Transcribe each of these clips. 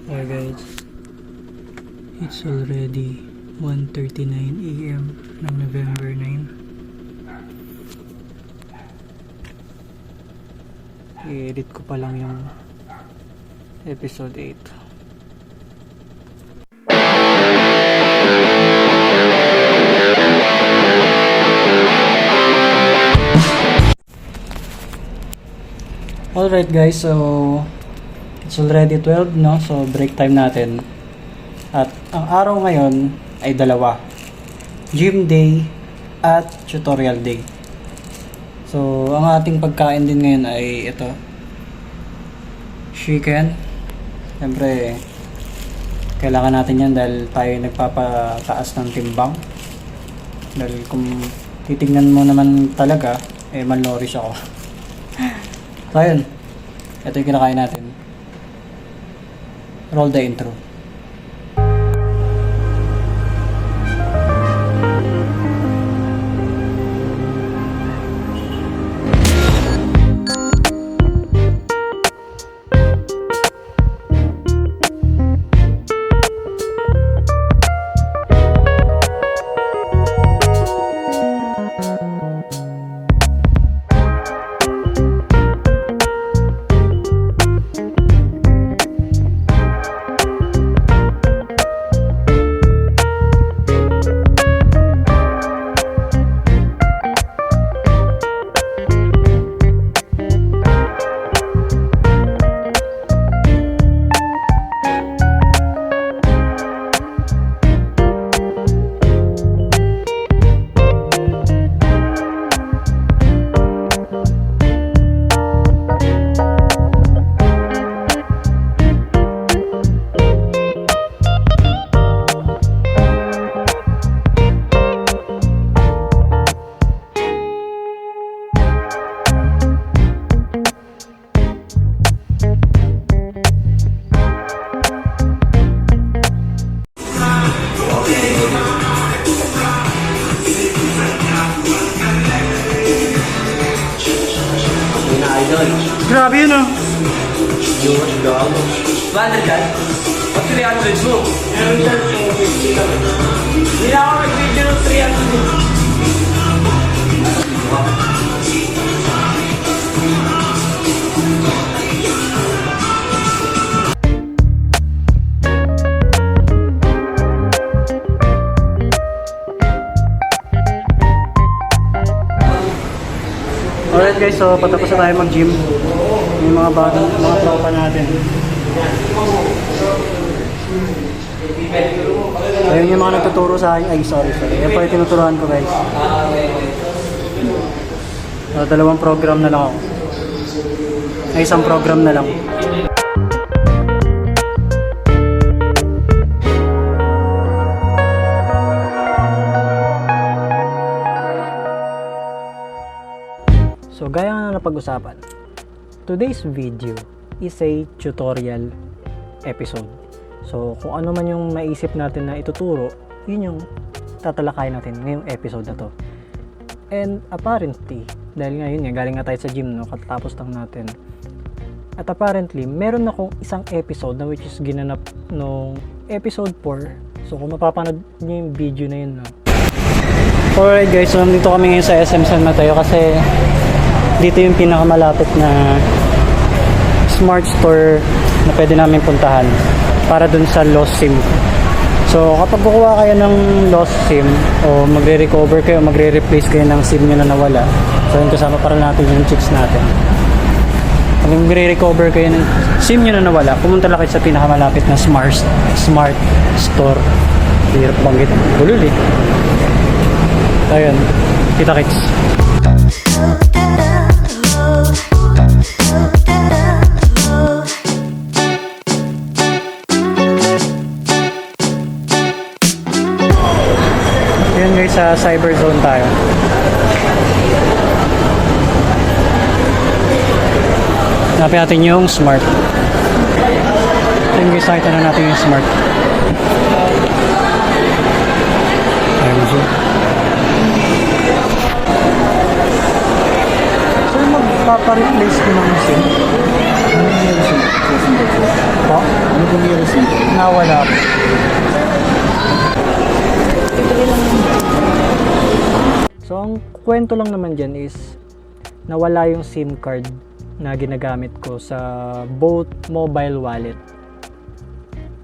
Hi guys, it's already 1:39 AM ng November 9. I-edit ko pa lang yung episode 8. Alright guys, so it's already 12, no? So break time natin. At ang araw ngayon ay dalawa. Gym day at tutorial day. So ang ating pagkain din ngayon ay ito. Chicken. Siyempre kailangan natin yan dahil tayo nagpapataas ng timbang. Dahil kung titignan mo naman talaga, malnourished ako. So ayun, ito yung kinakain natin. Roll the intro. Grabe yun ah. Yun, gago. 200 yan? Ba't 300 mo? Hindi na ako nag-video ng 300. Alright guys, so patapos na tayo mag-gym. Yung mga bagong, mga tropa natin. Ayun yung mga nagtuturo sa akin. Ay, sorry. Yan pa yung tinuturuan ko guys. So, 2 program na lang ako. Ay, 1 program na lang. So gaya nga na napag-usapan, today's video is a tutorial episode. So kung ano man yung maisip natin na ituturo, yun yung tatalakay natin ngayong episode na to. And apparently, dahil ngayon nga galing nga tayo sa gym, no, katatapos lang natin. At apparently, meron akong isang episode na which is ginanap nung episode 4. So kung mapapanood niyo yung video na yun, no. Alright guys, so nandito kami ngayon sa SM San Mateo kasi dito yung pinakamalapit na smart store na pwede namin puntahan para dun sa lost SIM. So kapag kukuha kayo ng lost SIM o magre-recover kayo, magre-replace kayo ng SIM nyo na nawala, so yun kasama para natin yung chicks natin. Kapag magre-recover kayo ng SIM nyo na nawala, pumunta lang kayo sa pinakamalapit na smart store. Hirap banggit, bulol eh. Ayun, kita kits. Yun guys, sa cyber zone tayo. Hanapin natin yung smart. Yun guys, nakita na natin yung smart. Ayun siya. So magpapareplace ko ng SIM. Ano yung SIM? Po? Ano ko ni-receive, nawala po. So, ang kwento lang naman dyan is nawala yung SIM card na ginagamit ko sa both mobile wallet.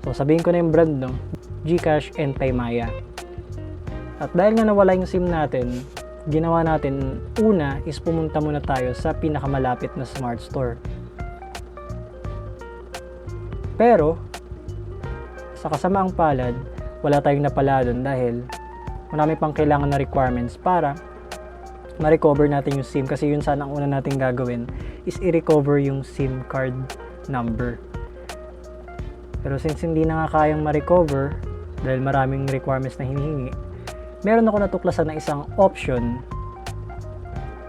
So, sabihin ko na yung brand, no? GCash and Paymaya. At dahil nga nawala yung SIM natin, ginawa natin, una is pumunta muna tayo sa pinakamalapit na smart store. Pero, sa kasamaang palad, wala tayong napala doon dahil marami pang kailangan na requirements para ma-recover natin yung SIM, kasi yun sana ang una natin gagawin is i-recover yung SIM card number. Pero since hindi na nga kayang ma-recover dahil maraming requirements na hinihingi, meron ako natuklasan na isang option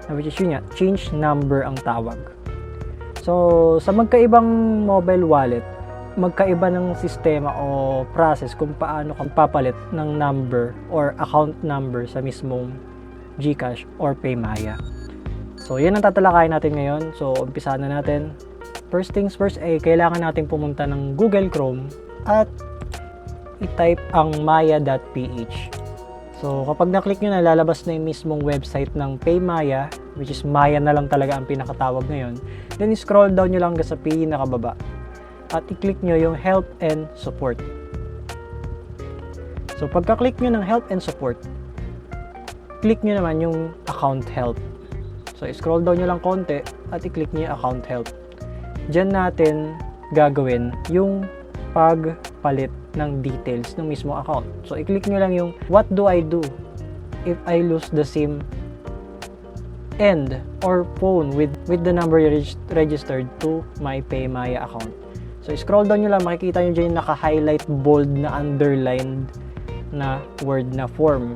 na which is yun nga, change number ang tawag. So sa magkaibang mobile wallet, magkaiba ng sistema o process kung paano kang papalit ng number or account number sa mismong GCash or Paymaya. So yan ang tatalakayin natin ngayon. So umpisahan na natin. First things first ay kailangan natin pumunta ng Google Chrome at i-type ang maya.ph. So kapag na-click nyo na, lalabas na yung mismong website ng Paymaya, which is Maya na lang talaga ang pinakatawag ngayon. Then scroll down nyo lang sa pinakababa at i-click nyo yung Help and Support. So pagka-click nyo ng Help and Support, click nyo naman yung Account Help. So scroll down nyo lang konti at i-click nyo yung Account Help. Diyan natin gagawin yung pagpalit ng details ng mismo account. So i-click nyo lang yung what do I do if I lose the SIM and or phone with the number registered to my Paymaya account. So scroll down nyo lang, makikita nyo dyan yung naka-highlight, bold na underlined na word na form.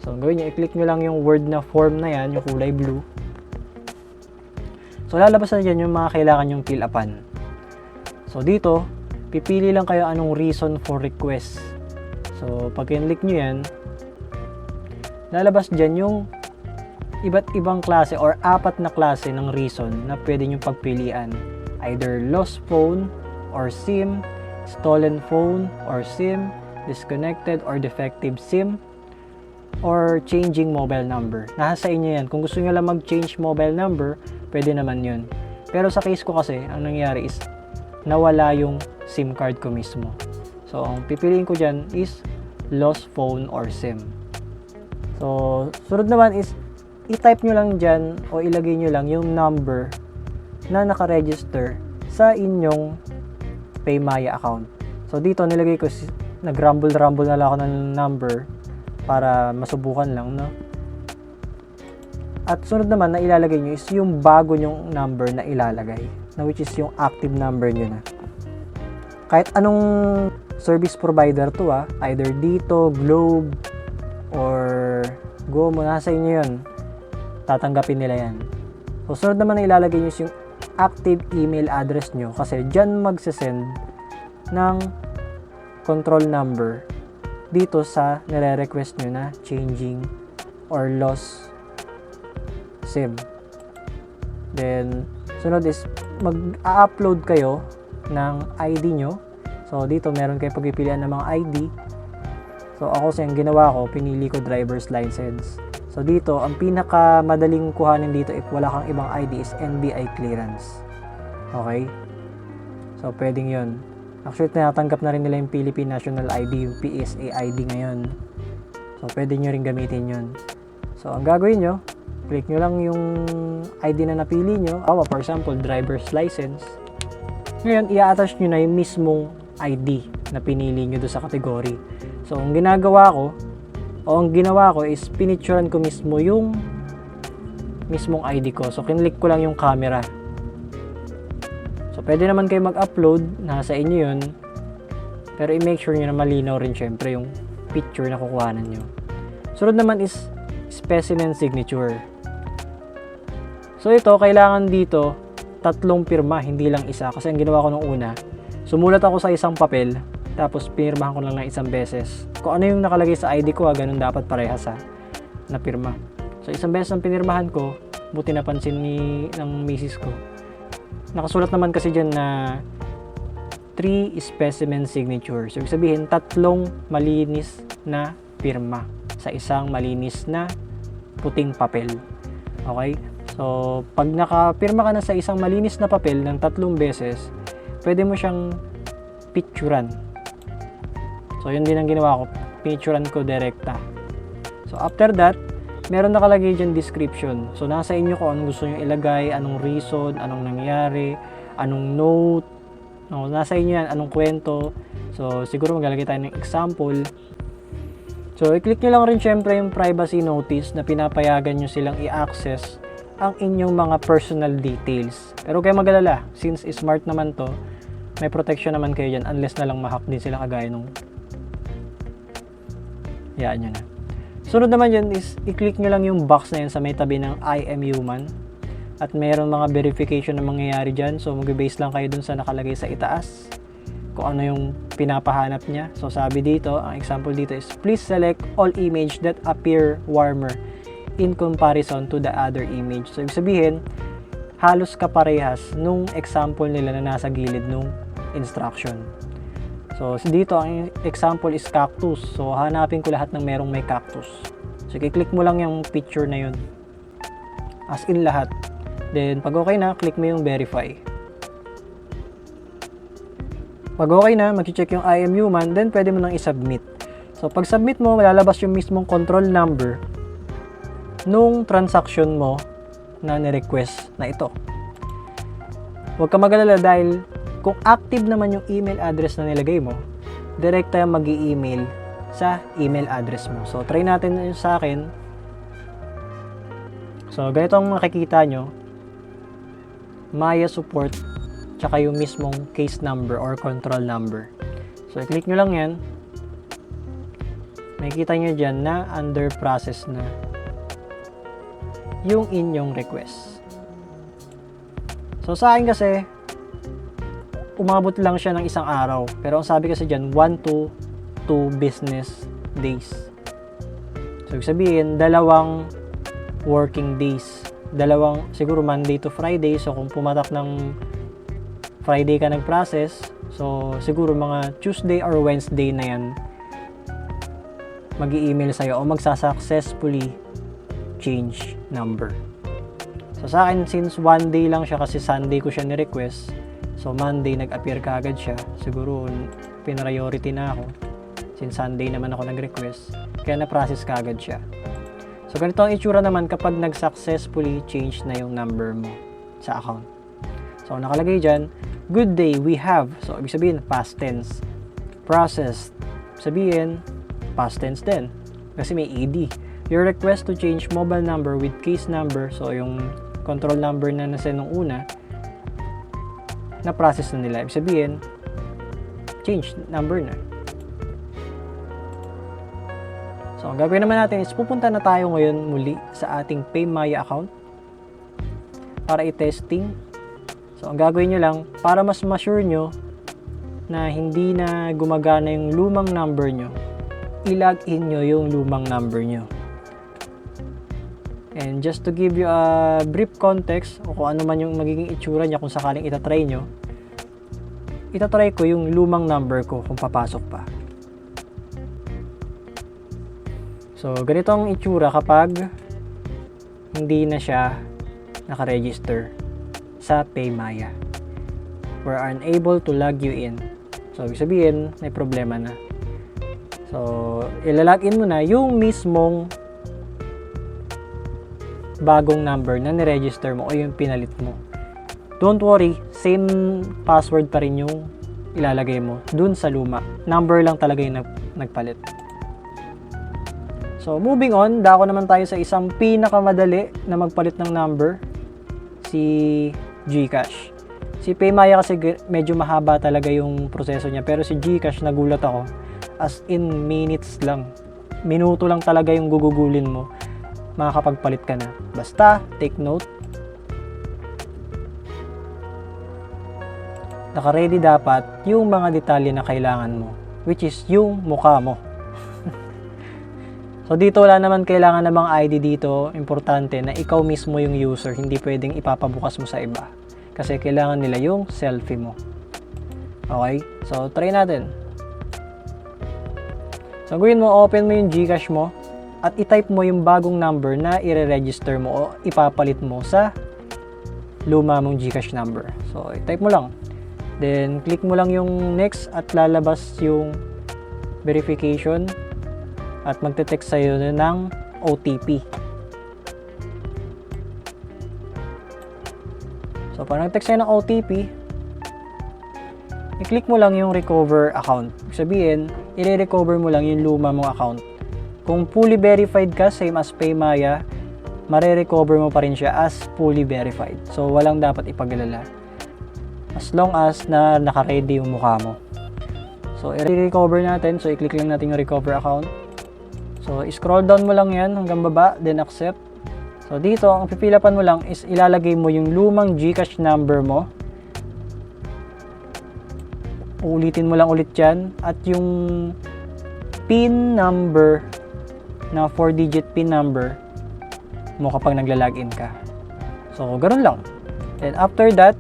So ang gawin nyo, i-click nyo lang yung word na form na yan, yung kulay blue. So lalabas na dyan yung mga kailangan yung fill upan. So dito, pipili lang kayo anong reason for request. So pag click nyo yan, lalabas dyan yung iba't ibang klase or 4 na klase ng reason na pwede nyo pagpilian. Either lost phone or SIM, stolen phone or SIM, disconnected or defective SIM, or changing mobile number. Nasa inyo yan. Kung gusto nyo lang mag-change mobile number, pwede naman yun. Pero sa case ko kasi, ang nangyari is nawala yung SIM card ko mismo. So, ang pipiliin ko dyan is lost phone or SIM. So, sunod naman is i-type nyo lang dyan o ilagay nyo lang yung number na nakaregister sa inyong Paymaya account. So, dito nilagay ko, nag-rumble na lang ako ng number para masubukan lang, no? At sunod naman na ilalagay nyo is yung bago nyong number na ilalagay, na which is yung active number nyo na. Kahit anong service provider to either dito, Globe, or Gomo, nasa inyo yun. Tatanggapin nila yan. So sunod naman na ilalagay nyo is yung active email address nyo, kasi dyan magsisend ng control number dito sa nire-request nyo na changing or lost SIM. Then sunod is mag-upload kayo ng ID nyo. So dito meron kayo pagpipilian ng mga ID. So ako sa yung ginawa ko, pinili ko driver's license. So dito ang pinaka madaling kuhanin dito if wala kang ibang ID is NBI clearance. Okay? So pwedeng yun. Actually tinatanggap na rin nila yung Philippine National ID, yung PSA ID ngayon. So pwede nyo rin gamitin yun. So ang gagawin nyo, click nyo lang yung ID na napili nyo. For example, driver's license. Ngayon, i-attach nyo na yung mismong ID na pinili nyo doon sa category. So, ang ginawa ko is pinicturean ko mismo yung mismong ID ko. So, kinlik ko lang yung camera. So, pwede naman kayo mag-upload. Nasa inyo yun. Pero i-make sure nyo na malinaw rin syempre yung picture na kukuhanan nyo. Sunod naman is specimen signature. So ito, kailangan dito 3 pirma, hindi lang isa. Kasi ang ginawa ko nung una, sumulat ako sa isang papel, tapos pinirmahan ko lang ng isang beses. Kung ano yung nakalagay sa ID ko, ganun dapat parehas na pirma. So isang beses ang pinirmahan ko, buti napansin ng misis ko. Nakasulat naman kasi dyan na 3 specimen signature. So, ibig sabihin, 3 malinis na pirma sa isang malinis na puting papel. Okay? So, pag nakapirma ka na sa isang malinis na papel ng 3 beses, pwede mo siyang picturean. So, yun din ang ginawa ko. Picturean ko direkta. So, after that, meron nakalagay dyan description. So, nasa inyo kung anong gusto nyo ilagay, anong reason, anong nangyari, anong note. No, nasa inyo yan, anong kwento. So, siguro maglalagay tayo ng example. So, i-click nyo lang rin syempre yung privacy notice na pinapayagan nyo silang i-access ang inyong mga personal details. Pero kayo mag-alala, since smart naman to, may protection naman kayo dyan unless na lang ma-hack din sila kagaya nung yaan nyo na. Sunod naman dyan is i-click nyo lang yung box na yan sa may tabi ng I am human at mayroon mga verification na mangyayari dyan. So mag-base lang kayo dun sa nakalagay sa itaas kung ano yung pinapahanap niya. So sabi dito, ang example dito is please select all image that appear warmer in comparison to the other image. So, ibig sabihin, halos kaparehas nung example nila na nasa gilid nung instruction. So, dito, ang example is cactus. So, hanapin ko lahat ng merong may cactus. So, i-click mo lang yung picture na yun. As in lahat. Then, pag okay na, click mo yung verify. Pag okay na, mag-check yung I am human, then pwede mo nang i-submit. So, pag submit mo, lalabas yung mismong control number nung transaction mo na ni-request na ito. Huwag ka mag-alala dahil kung active naman yung email address na nilagay mo, direct tayo mag-i-email sa email address mo. So, try natin yun sa akin. So, ganito ang makikita nyo. Maya support tsaka yung mismong case number or control number. So, i-click nyo lang yan. Makikita nyo dyan na under process na yung inyong request. So, sa akin kasi, umabot lang siya ng isang araw. Pero ang sabi kasi dyan, 1 to 2 business days. So, ibig sabihin, 2 working days. Siguro Monday to Friday. So, kung pumatak ng Friday ka nag-process, so, siguro mga Tuesday or Wednesday na yan, mag-i-email sa'yo o magsa-successfully change number. So sa akin, since one day lang siya kasi Sunday ko siya ni-request, so Monday nag-appear ka agad siya. Siguro pinriority na ako since Sunday naman ako nag-request, kaya na-process ka agad siya. So ganito ang itsura naman kapag nag-successfully change na yung number mo sa account. So nakalagay dyan, good day, we have. So ibig sabihin, past tense. Processed. Sabihin, past tense din. Kasi may ED. Your request to change mobile number with case number, so yung control number na nasa nung una, na-process na nila. Ibig sabihin, change number na. So, ang gagawin naman natin is pupunta na tayo ngayon muli sa ating PayMaya account para i-testing. So, ang gagawin nyo lang, para mas ma-sure nyo na hindi na gumagana yung lumang number nyo, i-log in nyo yung lumang number nyo. And just to give you a brief context o kung ano man yung magiging itsura niya kung sakaling itatry nyo, itatry ko yung lumang number ko kung papasok pa. So, ganito ang itsura kapag hindi na siya nakaregister sa PayMaya. We're unable to log you in. So, ibig sabihin, may problema na. So, ilalagin mo na yung mismong bagong number na niregister mo o yung pinalit mo. Don't worry, same password pa rin yung ilalagay mo dun sa luma. Number lang talaga yung nagpalit. So, moving on, dako naman tayo sa isang pinakamadali na magpalit ng number, si GCash. Si PayMaya kasi medyo mahaba talaga yung proseso niya, pero si GCash nagulat ako. As in minutes lang. Minuto lang talaga yung gugugulin mo, makakapagpalit ka na. Basta, take note. Naka-ready dapat yung mga detalye na kailangan mo, which is yung mukha mo. So, dito wala naman kailangan ng mga ID dito. Importante na ikaw mismo yung user, hindi pwedeng ipapabukas mo sa iba. Kasi kailangan nila yung selfie mo. Okay? So, try natin. So, gawin mo, open mo yung GCash mo at i-type mo yung bagong number na i-register mo o ipapalit mo sa luma mong GCash number. So, i-type mo lang. Then, click mo lang yung next at lalabas yung verification at magte-text sa'yo ng OTP. So, pag nag-text sa'yo ng OTP, i-click mo lang yung recover account. Ibig sabihin, i-recover mo lang yung luma mong account. Kung fully verified ka, same as Paymaya, mare-recover mo pa rin siya as fully verified. So, walang dapat ipag-alala. As long as na naka-ready yung mukha mo. So, i-recover natin. So, i-click lang natin yung recover account. So, scroll down mo lang yan hanggang baba, then accept. So, dito, ang pipilapan mo lang is ilalagay mo yung lumang GCash number mo. Ulitin mo lang ulit yan. At yung PIN number na 4-digit PIN number mo kapag nagla-login ka. So, ganoon lang. And after that,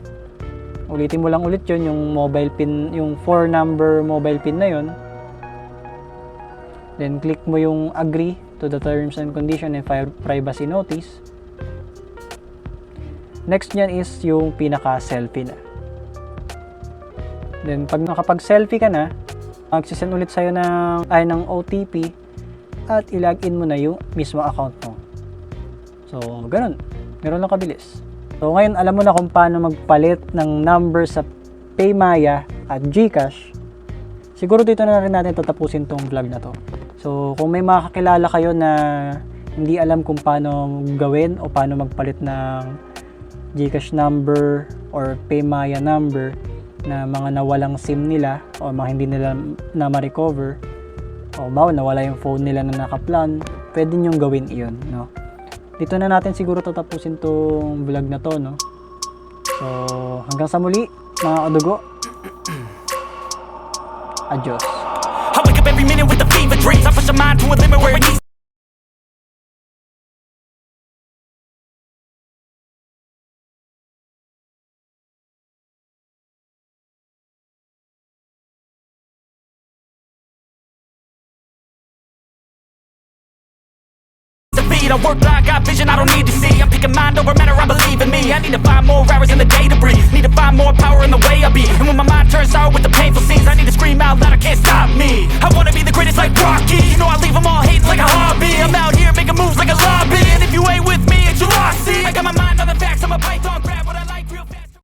ulitin mo lang ulit yun, yung mobile PIN, yung 4-number mobile PIN na yun. Then, click mo yung agree to the terms and condition and privacy notice. Next nyan is yung pinaka-selfie na. Then, pag nakapag-selfie ka na, magsisend ulit sa'yo ng OTP at ilagin mo na yung mismo account mo. So, ganun. Ganun lang kabilis. So, ngayon, alam mo na kung paano magpalit ng number sa Paymaya at GCash. Siguro dito na rin natin tatapusin tong vlog na to. So, kung may makakilala kayo na hindi alam kung paano gawin o paano magpalit ng GCash number or Paymaya number na mga nawalang SIM nila o mga hindi nila na ma-recover o nawala yung phone nila na nakaplan, pwede nyong gawin iyon, no? Dito na natin siguro tatapusin tong vlog na to, no? So, hanggang sa muli, mga kadugo. Adios. I wake up every minute with the fever dreams. I push my mind to a limit where it needs to be. I work blind, got vision I don't need to see. I'm picking mind over matter, I believe in me. I need to find more hours in the day to